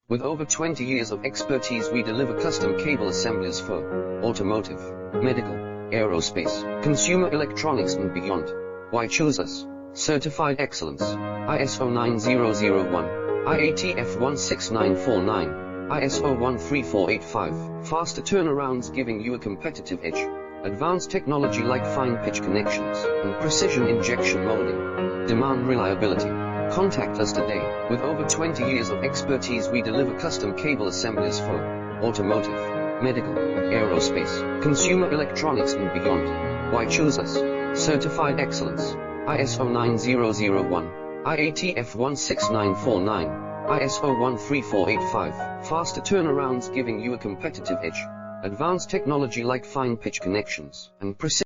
With over 20 years of expertise, we deliver custom cable assemblies for automotive, medical, aerospace, consumer electronics and beyond. Why choose us? Certified excellence, ISO 9001, IATF 16949, ISO 13485, faster turnarounds giving you a competitive edge. Advanced technology like fine pitch connections and precision injection molding. Demand reliability. Contact us today. With over 20 years of expertise, we deliver custom cable assemblies for automotive, medical, aerospace, consumer electronics and beyond. Why choose us? Certified excellence, ISO 9001, IATF 16949, ISO 13485, faster turnarounds giving you a competitive edge. Advanced technology like fine pitch connections and precision